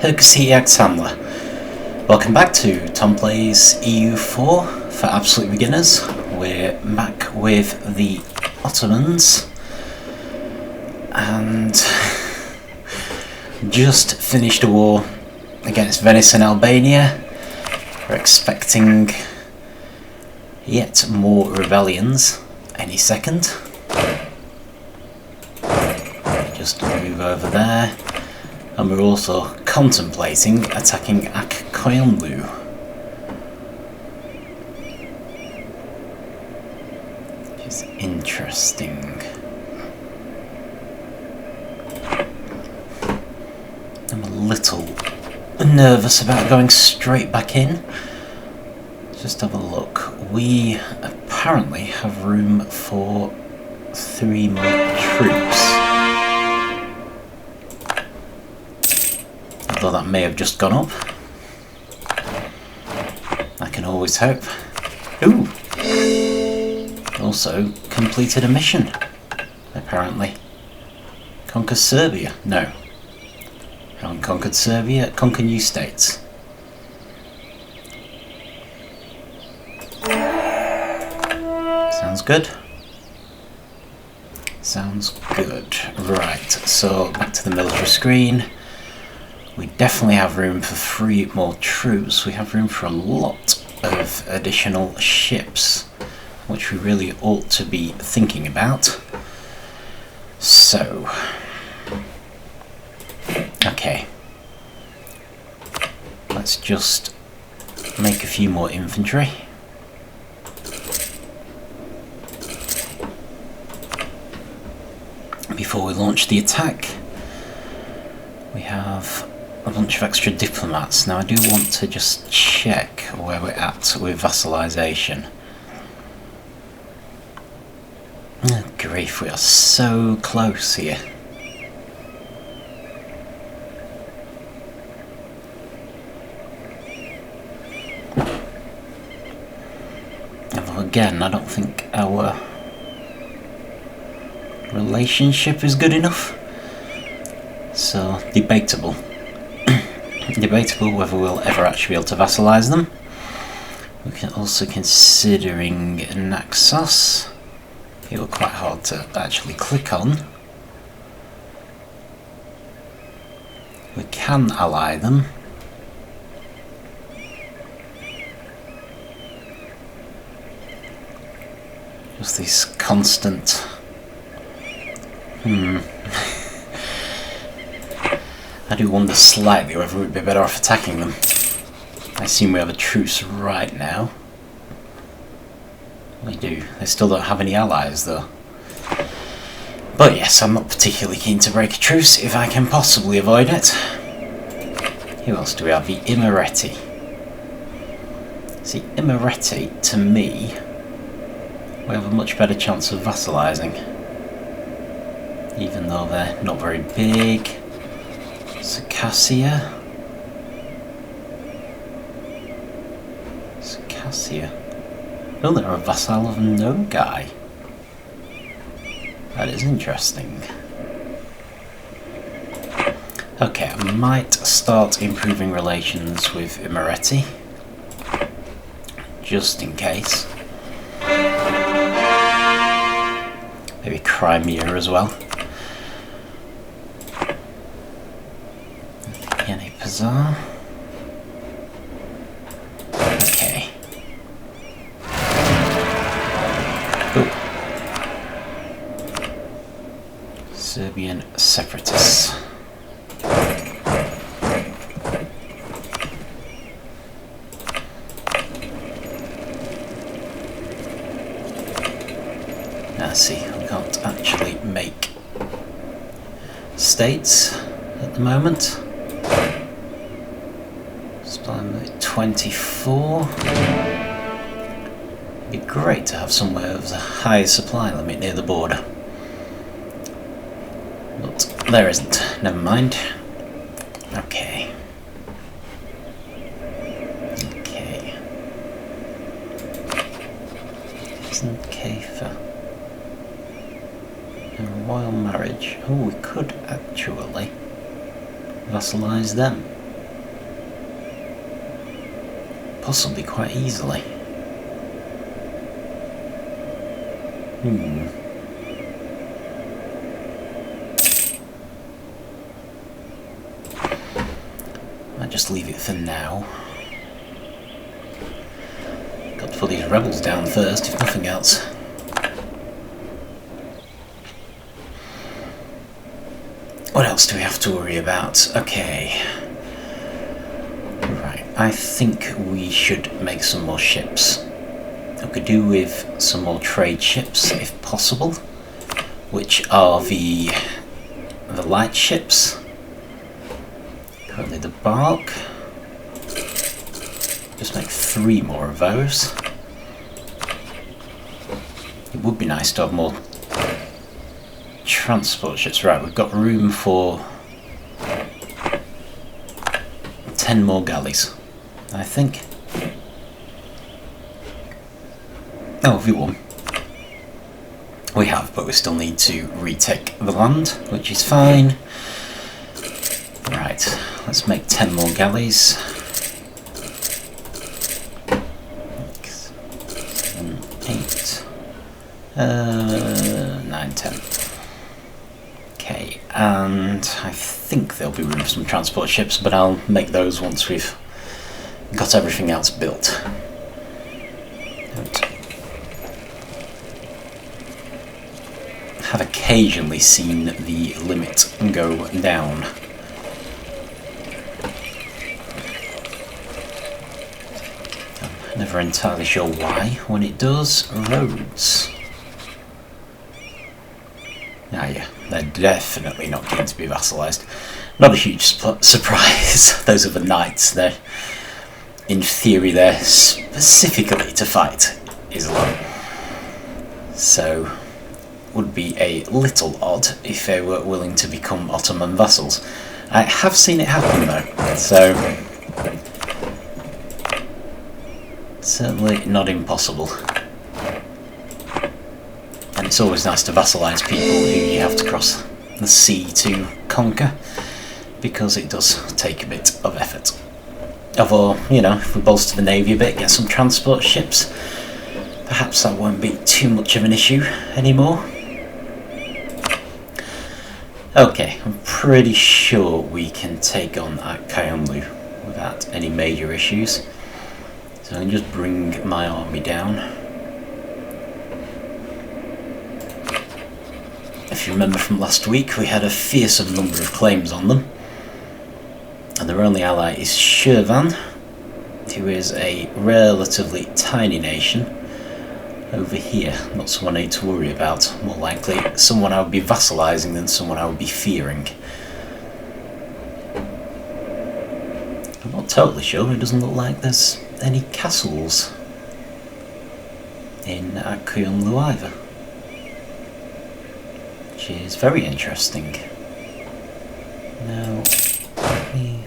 Samler. Welcome back to Tom Plays EU4 for absolute beginners. We're back with the Ottomans and just finished a war against Venice and Albania. We're expecting yet more rebellions any second. Just move over there. And we're also contemplating attacking Qoyunlu. Which is interesting. I'm a little nervous about going straight back in. Just have a look. We apparently have room for 3 more troops. Although that may have just gone up. I can always hope. Ooh! Also completed a mission, apparently. Conquer Serbia? No. Haven't conquered Serbia, conquer new states. Sounds good. Sounds good. Right, so back to the military screen. We definitely have room for 3 more troops. We have room for a lot of additional ships, which we really ought to be thinking about. So, okay. Let's just make a few more infantry. Before we launch the attack, we have a bunch of extra diplomats. Now I do want to just check where we're at with vassalization. Oh, grief, we are so close here. Although again, I don't think our relationship is good enough. So, debatable. Debatable whether we'll ever actually be able to vassalize them. We can also considering Naxos. They look quite hard to actually click on. We can ally them. Just this constant... I do wonder slightly whether we'd be better off attacking them. I assume we have a truce right now. We do. They still don't have any allies though. But yes, I'm not particularly keen to break a truce if I can possibly avoid it. Who else do we have? The Imereti. See, Imereti, to me, we have a much better chance of vassalizing. Even though they're not very big. Circassia. Oh, they're a vassal of Nogai. That is interesting. Okay, I might start improving relations with Imereti. Just in case. Maybe Crimea as well. Pazar. Okay. Ooh. Serbian separatists. Now see, we can't actually make states at the moment. I'm at 24. It'd be great to have somewhere with a high supply limit near the border. But there isn't. Never mind. Okay. Okay. Isn't Kaifa a royal marriage? Oh, we could actually vassalize them. possibly quite easily. Might just leave it for now. Got to put these rebels down first, if nothing else. What else do we have to worry about? Okay. Right, I think we should make some more ships. We could do with some more trade ships, if possible, which are the light ships. Currently the bark. Just make 3 more of those. It would be nice to have more transport ships. Right, we've got room for 10 more galleys, I think. Oh, V1. We have, but we still need to retake the land, which is fine. Right, let's make 10 more galleys. 6, 7, 8, 9, 10. Okay, and I think there'll be room for some transport ships, but I'll make those once we've got everything else built. Have occasionally seen the limit go down. I'm never entirely sure why when it does. Roads. Ah yeah, they're definitely not keen to be vassalised. Not a huge surprise. Those are the knights. They're, in theory, they're specifically to fight Islam. So would be a little odd if they were willing to become Ottoman vassals. I have seen it happen though, so certainly not impossible. And it's always nice to vassalise people who you have to cross the sea to conquer, because it does take a bit of effort. Or, you know, if we bolster the navy a bit, get some transport ships, perhaps that won't be too much of an issue anymore. Okay, I'm pretty sure we can take on Qoyunlu without any major issues. So I can just bring my army down. If you remember from last week, we had a fearsome number of claims on them. And their only ally is Shirvan, who is a relatively tiny nation. Over here, not someone I need to worry about. More likely someone I would be vassalising than someone I would be fearing. I'm not totally sure. It doesn't look like there's any castles in Qoyunlu either, which is very interesting. Now, let me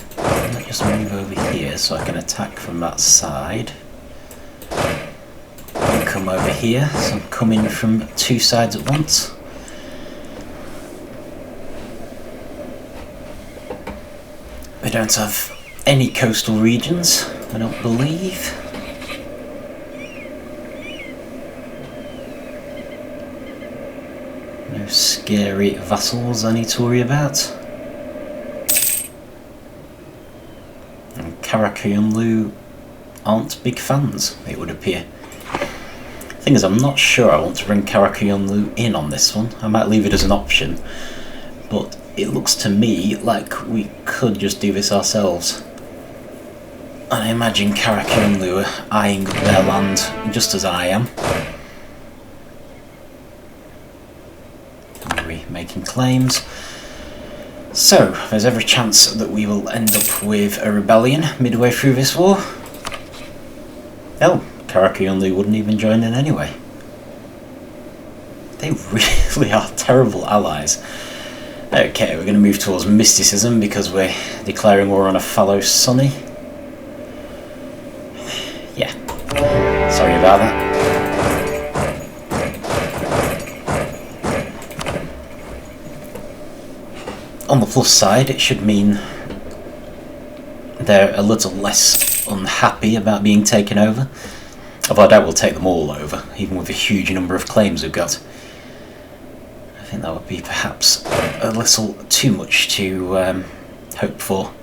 just move over here so I can attack from that side. Come over here, so I'm coming from 2 sides at once. We don't have any coastal regions, I don't believe. No scary vassals I need to worry about. And Qoyunlu aren't big fans, it would appear. Thing is, I'm not sure I want to bring Qoyunlu in on this one. I might leave it as an option, but it looks to me like we could just do this ourselves. And I imagine Qoyunlu are eyeing up their land just as I am. We're making claims. So, there's every chance that we will end up with a rebellion midway through this war. Oh, Qoyunlu wouldn't even join in anyway. They really are terrible allies. Okay, we're going to move towards mysticism because we're declaring war on a fallow Sunny. Yeah, sorry about that. On the plus side, it should mean they're a little less unhappy about being taken over. Although I doubt we'll take them all over, even with the huge number of claims we've got. I think that would be perhaps a little too much to hope for.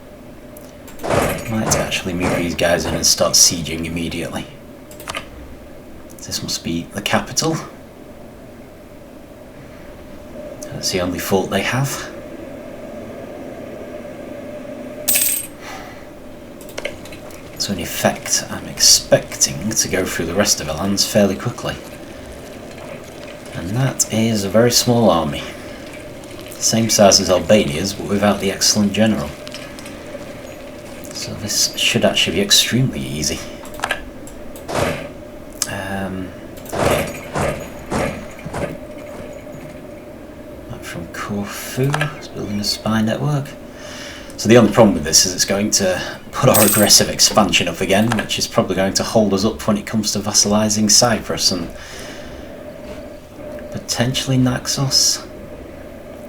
Might actually move these guys in and start sieging immediately. This must be the capital. That's the only fort they have. So in effect, I'm expecting to go through the rest of the lands fairly quickly. And that is a very small army. Same size as Albania's, but without the excellent general. So this should actually be extremely easy. From Corfu, it's building a spy network. So the only problem with this is it's going to put our aggressive expansion up again, which is probably going to hold us up when it comes to vassalising Cyprus and potentially Naxos.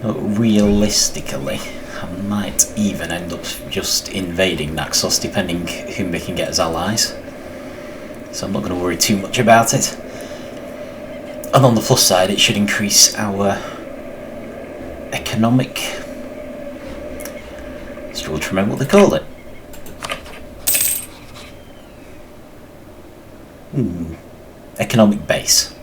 But realistically, I might even end up just invading Naxos, depending whom we can get as allies. So I'm not going to worry too much about it. And on the plus side, it should increase our economic... struggle to remember what they called it. Economic base.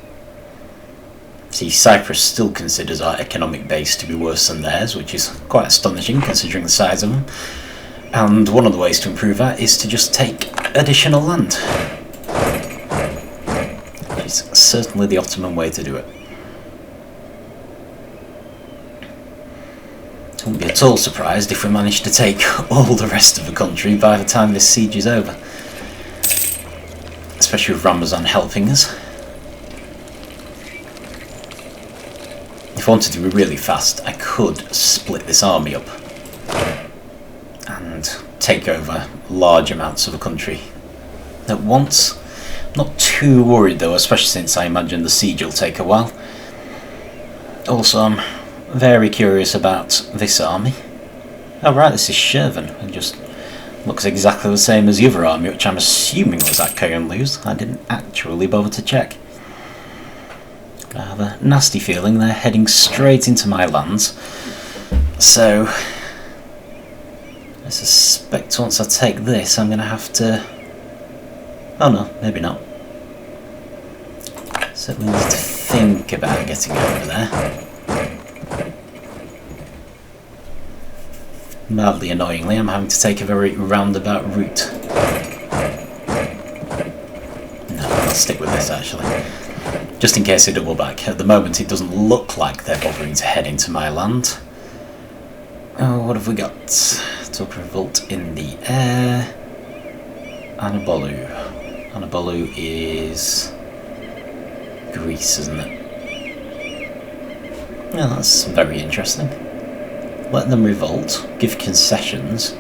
See, Cyprus still considers our economic base to be worse than theirs, which is quite astonishing considering the size of them. And one of the ways to improve that is to just take additional land. Which is certainly the Ottoman way to do it. I wouldn't be at all surprised if we managed to take all the rest of the country by the time this siege is over. Especially with Ramazan helping us. If I wanted to be really fast, I could split this army up and take over large amounts of the country at once. Not too worried though, especially since I imagine the siege will take a while. Also, I'm very curious about this army. Oh right, this is Shervan. It just looks exactly the same as the other army, which I'm assuming was at Qoyunlu's. I didn't actually bother to check. I have a nasty feeling they're heading straight into my lands. So I suspect once I take this, I'm going to have to... oh no, maybe not. Certainly need to think about getting over there. Mildly annoyingly, I'm having to take a very roundabout route. No, I'll stick with this actually. Just in case they double back. At the moment it doesn't look like they're bothering to head into my land. Oh, what have we got? Talk revolt in the air. Anabolu. Anabolu is Greece, isn't it? Yeah, that's very interesting. Let them revolt, give concessions.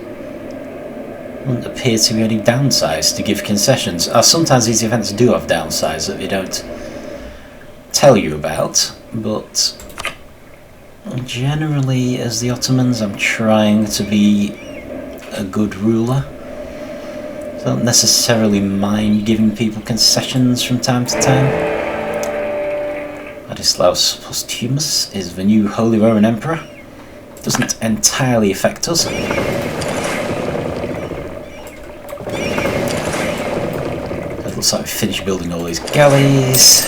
Wouldn't appear to be any downsides to give concessions. Sometimes these events do have downsides that they don't tell you about, but generally as the Ottomans I'm trying to be a good ruler. So I don't necessarily mind giving people concessions from time to time. Ladislaus Posthumus is the new Holy Roman Emperor. Doesn't entirely affect us. It looks like we finished building all these galleys.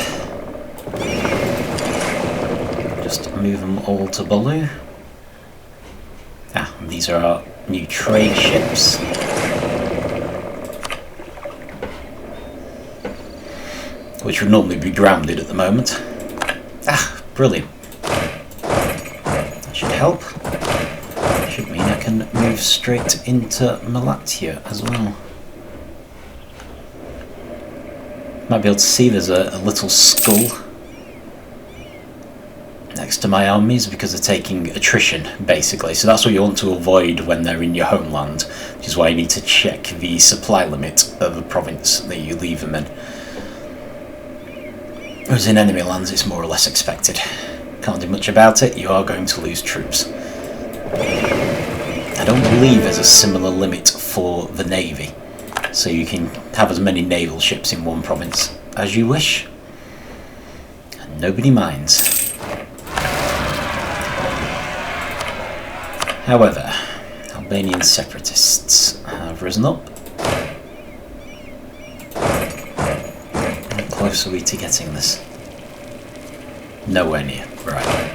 Just move them all to Bolu. And these are our new trade ships. Which would normally be grounded at the moment. Brilliant. That should help. Should mean I can move straight into Malatya as well. Might be able to see there's a little skull next to my armies because they're taking attrition, basically. So that's what you want to avoid when they're in your homeland, which is why you need to check the supply limit of the province that you leave them in. Whereas in enemy lands it's more or less expected. Can't do much about it, you are going to lose troops. And don't believe there's a similar limit for the Navy, so you can have as many naval ships in one province as you wish, and nobody minds. However, Albanian separatists have risen up. How close are we to getting this? Nowhere near, right.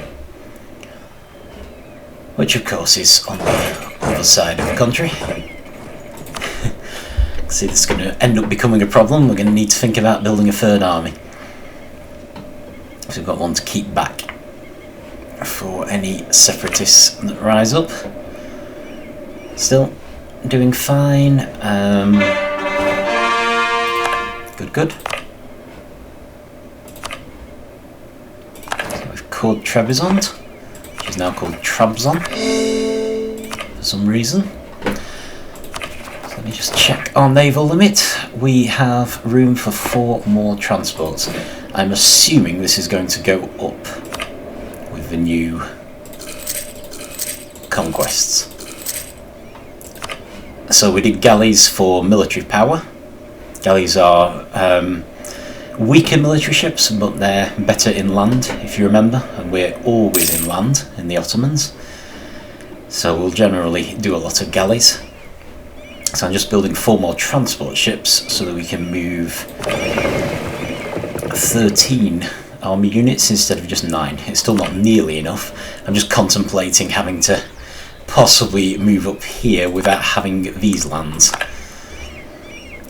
Which of course is on the other side of the country. See, this is going to end up becoming a problem. We're going to need to think about building a third army. So we've got one to keep back for any separatists that rise up. Still doing fine. Good. So we've called Trebizond, which is now called Trabzon for some reason. So let me just check our naval limit. We have room for 4 more transports. I'm assuming this is going to go up with the new conquests. So we did galleys for military power. Galleys are weaker military ships, but they're better in land, if you remember, and we're always in land in the Ottomans. So we'll generally do a lot of galleys. So I'm just building 4 more transport ships so that we can move 13 army units instead of just 9. It's still not nearly enough. I'm just contemplating having to possibly move up here without having these lands,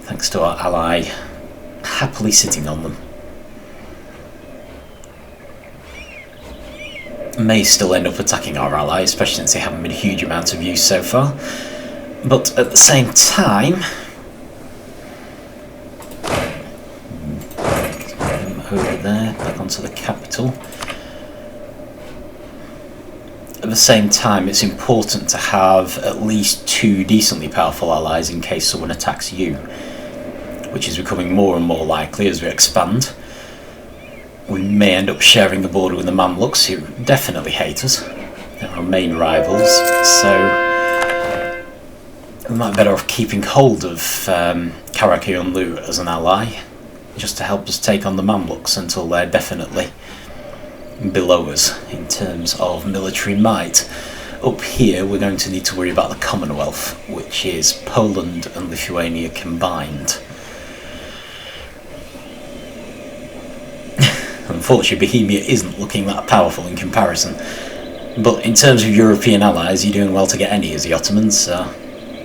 thanks to our ally happily sitting on them. May still end up attacking our ally, especially since they haven't been a huge amount of use so far. But at the same time, over there, back onto the capital. At the same time, it's important to have at least 2 decently powerful allies in case someone attacks you, which is becoming more and more likely as we expand. We may end up sharing the border with the Mamluks, who definitely hate us. They're our main rivals, so we might be better off keeping hold of Qoyunlu as an ally, just to help us take on the Mamluks until they're definitely below us in terms of military might. Up here we're going to need to worry about the Commonwealth, which is Poland and Lithuania combined. Unfortunately, Bohemia isn't looking that powerful in comparison, but in terms of European allies, you're doing well to get any as the Ottomans, so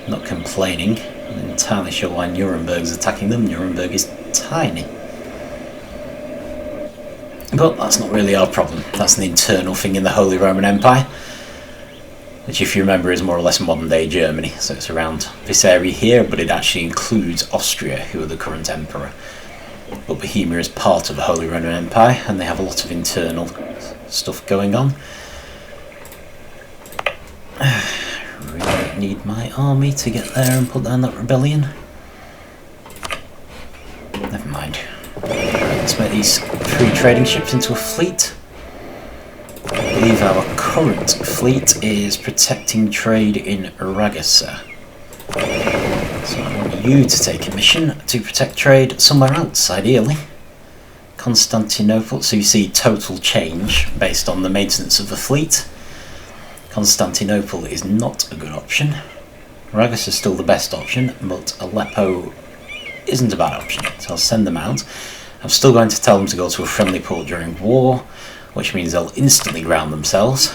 not complaining. I'm not entirely sure why Nuremberg's attacking them. Nuremberg is tiny. But that's not really our problem. That's an internal thing in the Holy Roman Empire, which, if you remember, is more or less modern day Germany. So it's around this area here, but it actually includes Austria, who are the current emperor. But Bohemia is part of the Holy Roman Empire, and they have a lot of internal stuff going on. Really need my army to get there and put down that rebellion. Never mind. Let's make these 3 trading ships into a fleet. I believe our current fleet is protecting trade in Ragusa. So I want you to take a mission to protect trade somewhere else, ideally. Constantinople, so you see total change based on the maintenance of the fleet. Constantinople is not a good option. Ragusa is still the best option, but Aleppo isn't a bad option, so I'll send them out. I'm still going to tell them to go to a friendly port during war, which means they'll instantly ground themselves.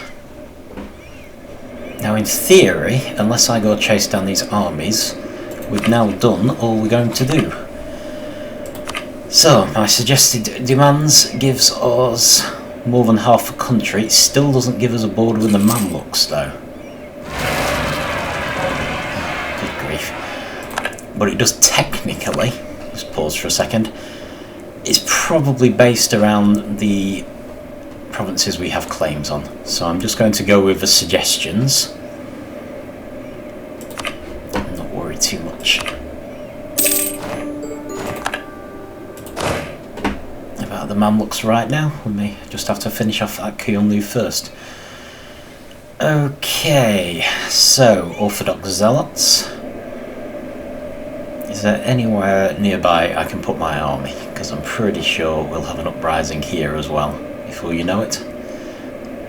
Now in theory, unless I go chase down these armies, we've now done all we're going to do. So, my suggested demands gives us more than half a country. It still doesn't give us a border with the Mamluks though. Good grief. But it does technically, just pause for a second, it's probably based around the provinces we have claims on. So I'm just going to go with the suggestions and not worry too much about the Mamluks right now. We may just have to finish off that Qoyunlu first. Okay, so Orthodox Zealots. Is there anywhere nearby I can put my army? Because I'm pretty sure we'll have an uprising here as well, before you know it.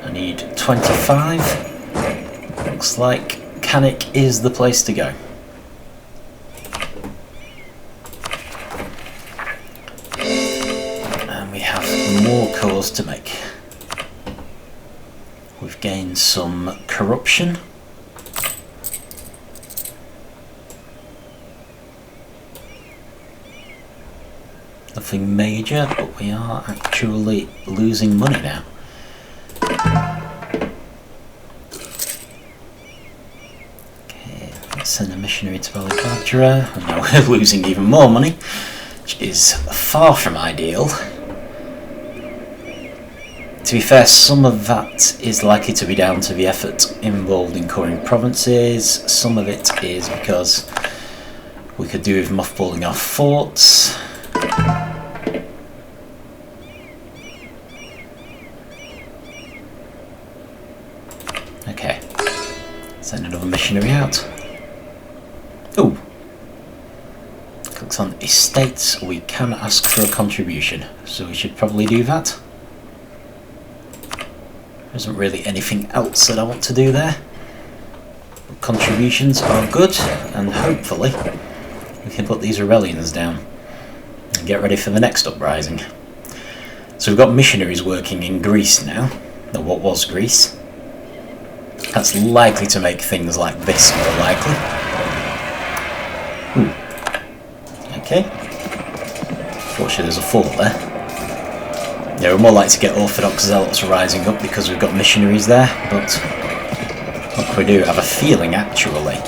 I need 25. Looks like Cannock is the place to go. And we have more cores to make. We've gained some corruption. Nothing major, but we are actually losing money now. Okay, let's send a missionary to Balibadra, and now we're losing even more money, which is far from ideal. To be fair, some of that is likely to be down to the effort involved in coring provinces. Some of it is because we could do with mothballing our forts. Okay, send another missionary out. Ooh, clicks on estates. We can ask for a contribution, so we should probably do that. There isn't really anything else that I want to do there. But contributions are good, and hopefully we can put these rebellions down and get ready for the next uprising. So we've got missionaries working in Greece now, or what was Greece. That's likely to make things like this more likely. Ooh. Okay. Fortunately there's a fort there. Yeah, we're more likely to get Orthodox Zealots rising up because we've got missionaries there, but what can we do? I have a feeling actually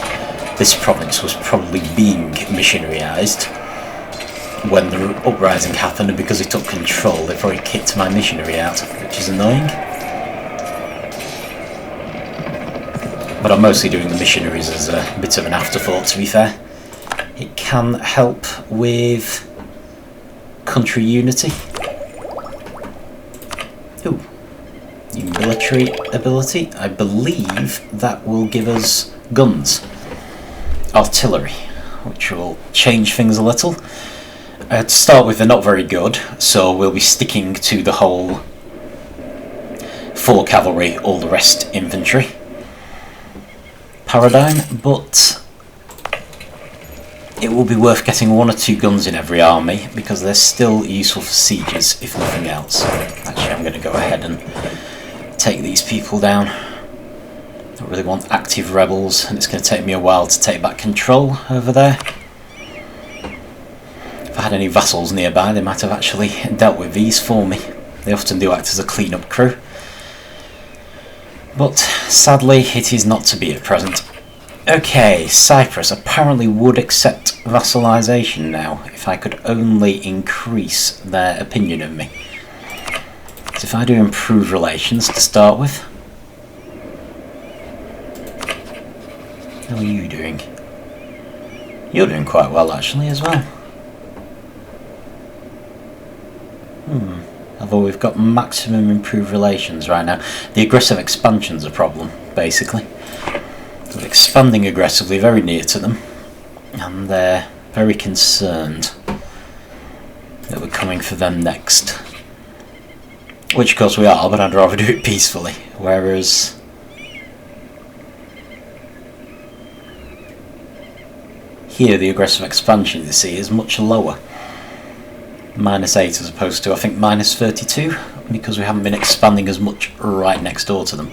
this province was probably being missionaryized when the uprising happened, and because it took control they probably kicked my missionary out, which is annoying. But I'm mostly doing the missionaries as a bit of an afterthought, to be fair. It can help with country unity. Ooh, new military ability. I believe that will give us guns. Artillery, which will change things a little. To start with, they're not very good, so we'll be sticking to the whole 4 cavalry, all the rest infantry paradigm, but it will be worth getting 1 or 2 guns in every army because they're still useful for sieges, if nothing else. Actually, I'm going to go ahead and take these people down. I don't really want active rebels, and it's going to take me a while to take back control over there. If I had any vassals nearby, they might have actually dealt with these for me. They often do act as a clean-up crew. But sadly, it is not to be at present. Okay, Cyprus apparently would accept vassalisation now, if I could only increase their opinion of me. So if I do improve relations to start with. How are you doing? You're doing quite well actually as well. Although we've got maximum improved relations right now. The aggressive expansion's a problem, basically. We're expanding aggressively very near to them, and they're very concerned that we're coming for them next. Which of course we are, but I'd rather do it peacefully. Whereas here the aggressive expansion, you see, is much lower. -8 as opposed to, I think, -32, because we haven't been expanding as much right next door to them.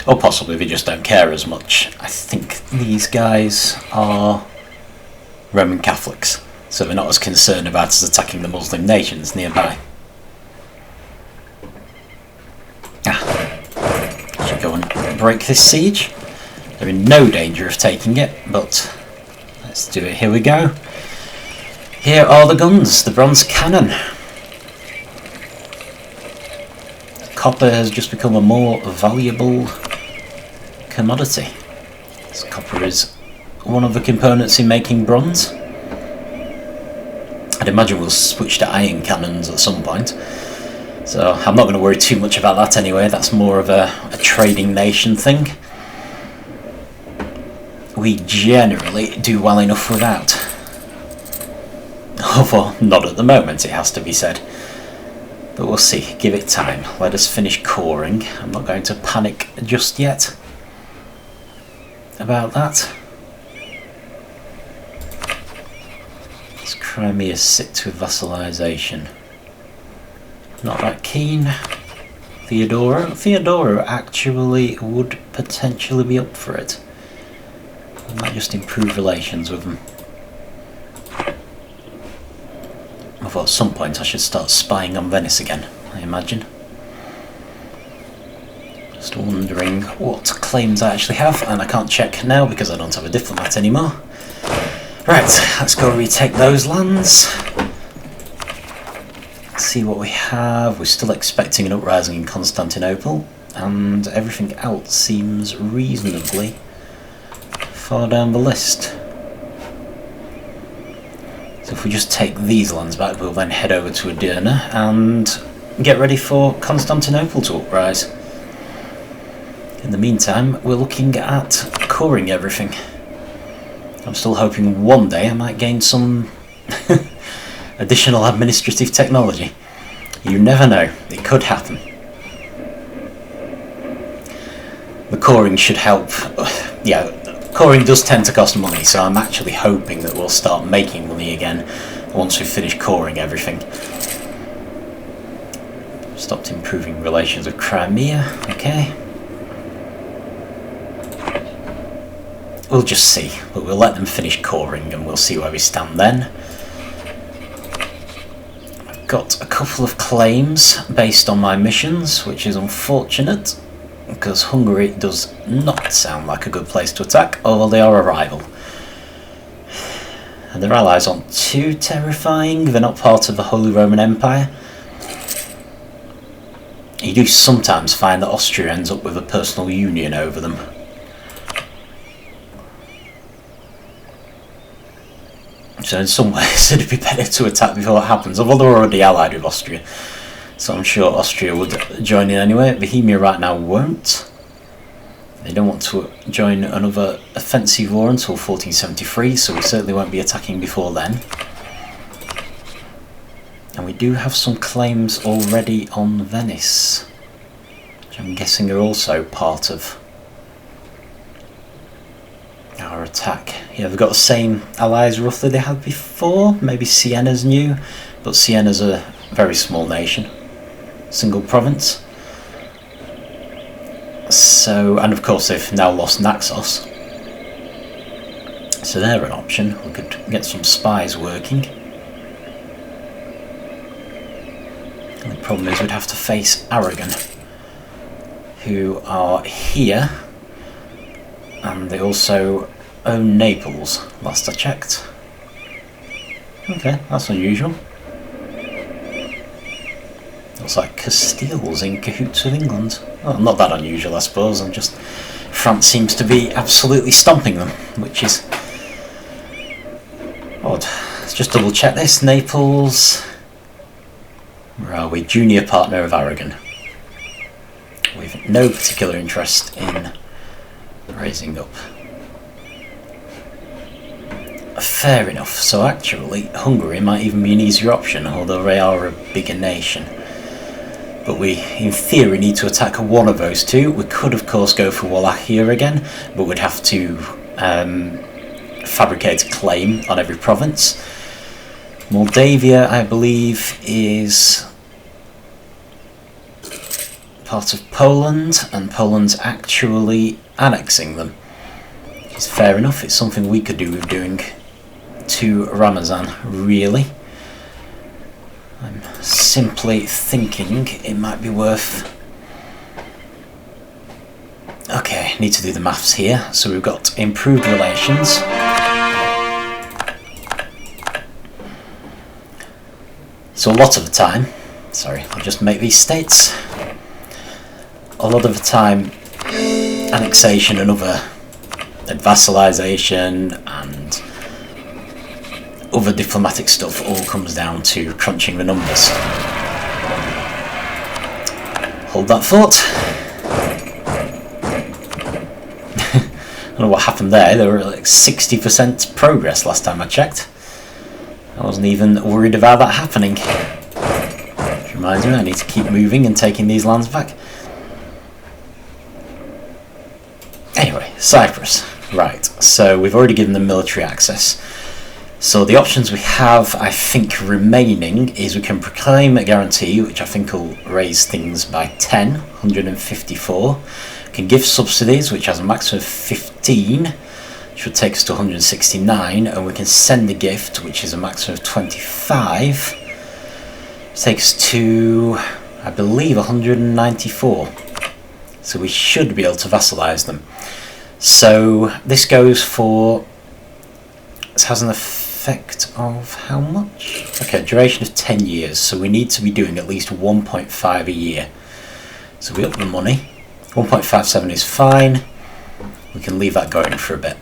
Or possibly they just don't care as much. I think these guys are Roman Catholics, so they're not as concerned about us attacking the Muslim nations nearby. Should go and break this siege. They're in no danger of taking it, but let's do it. Here we go. Here are the guns, the bronze cannon. Copper has just become a more valuable commodity. So copper is one of the components in making bronze. I'd imagine we'll switch to iron cannons at some point. So I'm not going to worry too much about that anyway. That's more of a trading nation thing. We generally do well enough without. Although not at the moment, it has to be said. But we'll see. Give it time. Let us finish coring. I'm not going to panic just yet about that. Does Crimea sit with vassalisation? Not that keen. Theodora actually would potentially be up for it. I might just improve relations with them. Although at some point I should start spying on Venice again, I imagine. Just wondering what claims I actually have, and I can't check now because I don't have a diplomat anymore. Right, let's go retake those lands. Let's see what we have. We're still expecting an uprising in Constantinople, and everything else seems reasonably far down the list. So if we just take these lands back, we'll then head over to Edirne and get ready for Constantinople to uprise. In the meantime, we're looking at coring everything. I'm still hoping one day I might gain some additional administrative technology. You never know, it could happen. The coring should help. Yeah, coring does tend to cost money, so I'm actually hoping that we'll start making money again once we finish coring everything. Stopped improving relations with Crimea, okay. We'll just see, but we'll let them finish coring and we'll see where we stand then. I've got a couple of claims based on my missions, which is unfortunate, because Hungary does not sound like a good place to attack, although they are a rival. And their allies aren't too terrifying, they're not part of the Holy Roman Empire. You do sometimes find that Austria ends up with a personal union over them. So in some ways it'd be better to attack before it happens, although they're already allied with Austria. So I'm sure Austria would join in anyway. Bohemia right now won't. They don't want to join another offensive war until 1473, so we certainly won't be attacking before then. And we do have some claims already on Venice, which I'm guessing are also part of our attack. Yeah, they've got the same allies roughly they had before. Maybe Siena's new, but Siena's a very small nation. Single province. So, and of course they've now lost Naxos. So they're an option. We could get some spies working. And the problem is we'd have to face Aragon, who are here, and they also own Naples, last I checked. Okay, that's unusual. Looks like Castile's in cahoots with England. Well, not that unusual, I suppose. I'm just, France seems to be absolutely stomping them, which is odd. Let's just double check this. Naples. Where are we? Junior partner of Aragon. We've no particular interest in raising up. Fair enough. So actually, Hungary might even be an easier option, although they are a bigger nation. But we, in theory, need to attack one of those two. We could, of course, go for Wallachia again, but we'd have to fabricate a claim on every province. Moldavia, I believe, is part of Poland, and Poland's actually annexing them. It's fair enough. It's something we could do with doing to Ramazan, really. I'm simply thinking it might be worth... Okay, need to do the maths here. So we've got improved relations. So a lot of the time, sorry, I'll just make these states. A lot of the time, annexation and other vassalization and other diplomatic stuff all comes down to crunching the numbers. Hold that thought. I don't know what happened there. They were like 60% progress last time I checked. I wasn't even worried about that happening. Which reminds me, I need to keep moving and taking these lands back. Anyway, Cyprus. Right, so we've already given them military access. So the options we have, I think, remaining is we can proclaim a guarantee, which I think will raise things by 10, 154. We can give subsidies, which has a maximum of 15, which would take us to 169, and we can send a gift, which is a maximum of 25, which takes us to, I believe, 194. So we should be able to vassalize them. So this goes for, it has an effect of how much? Okay, duration of 10 years, so we need to be doing at least 1.5 a year. So we up the money. 1.57 is fine. We can leave that going for a bit.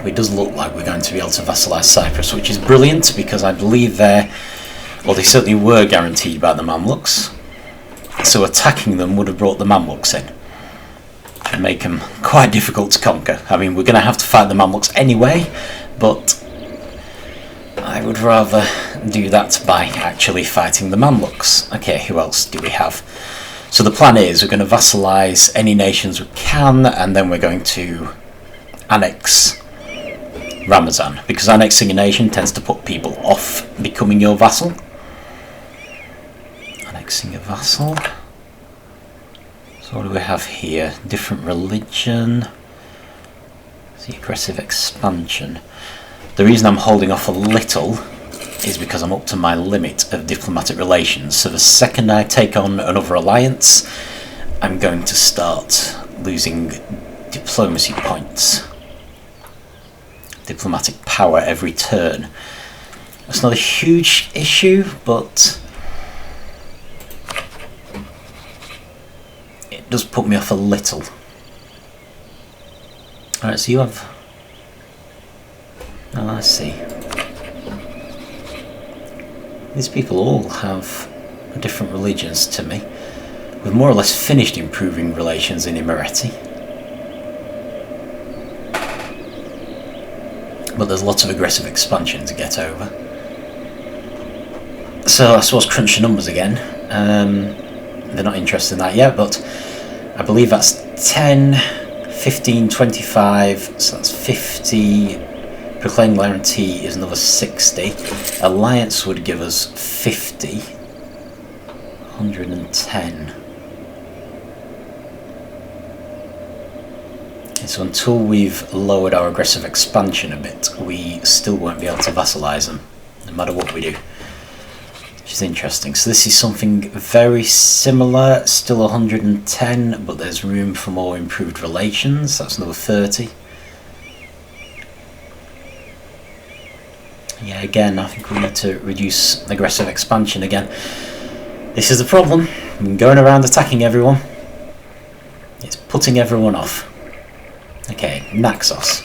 It does look like we're going to be able to vassalize Cyprus, which is brilliant because I believe they certainly were guaranteed by the Mamluks. So attacking them would have brought the Mamluks in. Which would make them quite difficult to conquer. I mean, we're going to have to fight the Mamluks anyway, but I would rather do that by actually fighting the Mamluks. Okay, who else do we have? So the plan is we're going to vassalize any nations we can, and then we're going to annex Ramazan, because annexing a nation tends to put people off becoming your vassal. Annexing a vassal. So what do we have here? Different religion. The aggressive expansion. The reason I'm holding off a little is because I'm up to my limit of diplomatic relations. So the second I take on another alliance, I'm going to start losing diplomacy points. Diplomatic power every turn. That's not a huge issue, but it does put me off a little. Alright, so you have... Oh, I see. These people all have different religions to me. We've more or less finished improving relations in Imereti. But there's lots of aggressive expansion to get over. So I suppose crunch the numbers again. They're not interested in that yet, but I believe that's 10, 15, 25, so that's 50. Proclaim guarantee is another 60. Alliance would give us 50. 110. So until we've lowered our aggressive expansion a bit, we still won't be able to vassalize them, no matter what we do. Which is interesting. So this is something very similar, still 110, but there's room for more improved relations. That's another 30. Yeah, again, I think we need to reduce aggressive expansion again. This is the problem. I'm going around attacking everyone. It's putting everyone off. Okay, Naxos.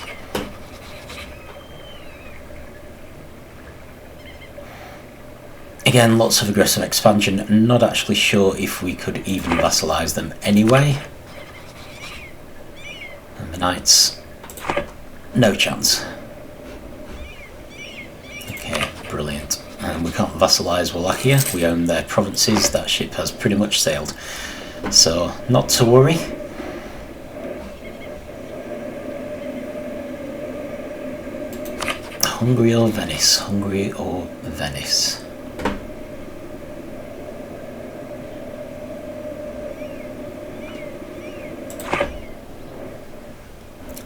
Again, lots of aggressive expansion. Not actually sure if we could even vassalize them anyway. And the Knights, no chance. Okay, brilliant. And we can't vassalize Wallachia. We own their provinces. That ship has pretty much sailed. So, not to worry. Hungary or Venice? Hungary or Venice?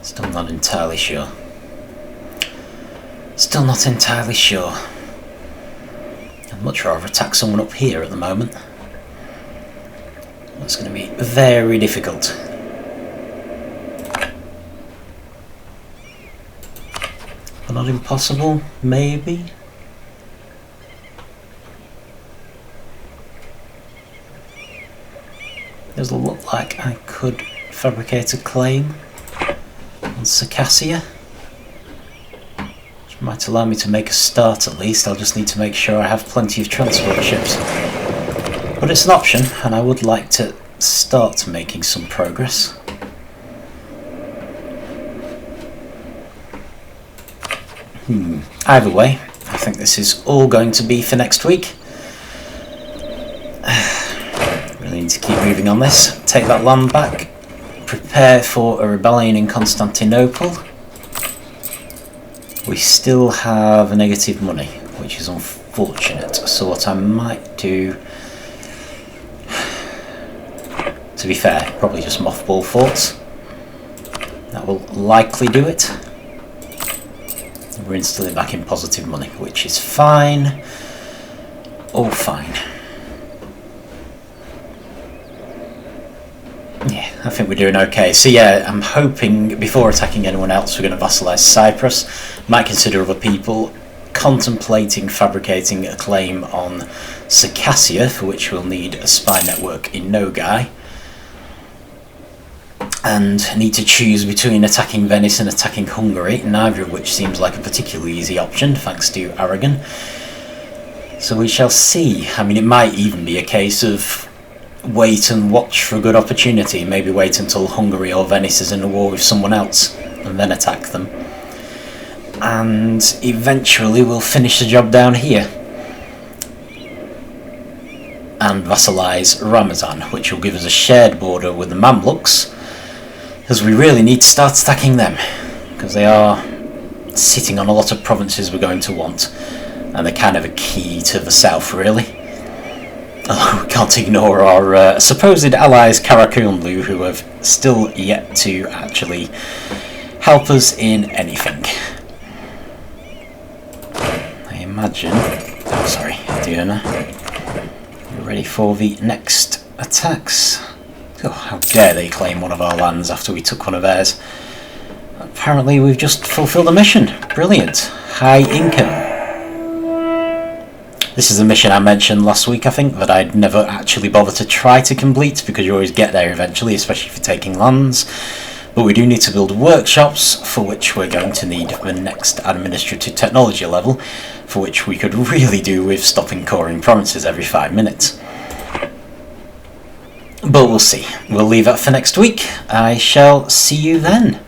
Still not entirely sure. Still not entirely sure. I'd much rather attack someone up here at the moment. That's going to be very difficult. But not impossible, maybe? Does it look like I could fabricate a claim on Circassia? Which might allow me to make a start at least. I'll just need to make sure I have plenty of transport ships. But it's an option, and I would like to start making some progress. Either way, I think this is all going to be for next week. Really need to keep moving on this. Take that land back. Prepare for a rebellion in Constantinople. We still have negative money, which is unfortunate. So what I might do, to be fair, probably just mothball forts. That will likely do it. We're instantly back in positive money, which is fine. All fine. Yeah, I think we're doing okay. So yeah, I'm hoping before attacking anyone else we're going to vassalize Cyprus. Might consider other people. Contemplating fabricating a claim on Circassia, for which we'll need a spy network in Nogai. And need to choose between attacking Venice and attacking Hungary, neither of which seems like a particularly easy option, thanks to Aragon. So we shall see. I mean, it might even be a case of wait and watch for a good opportunity, maybe wait until Hungary or Venice is in a war with someone else, and then attack them. And eventually we'll finish the job down here. And vassalize Ramazan, which will give us a shared border with the Mamluks, because we really need to start attacking them, because they are sitting on a lot of provinces we're going to want, and they're kind of a key to the south, really. Although we can't ignore our supposed allies Qoyunlu, who have still yet to actually help us in anything. I imagine... oh, sorry, Diana. We're ready for the next attacks. Oh, how dare they claim one of our lands after we took one of theirs. Apparently we've just fulfilled a mission. Brilliant. High income. This is the mission I mentioned last week, I think, that I'd never actually bother to try to complete, because you always get there eventually, especially for taking lands. But we do need to build workshops, for which we're going to need the next administrative technology level, for which we could really do with stopping coring provinces every 5 minutes. But we'll see. We'll leave that for next week. I shall see you then.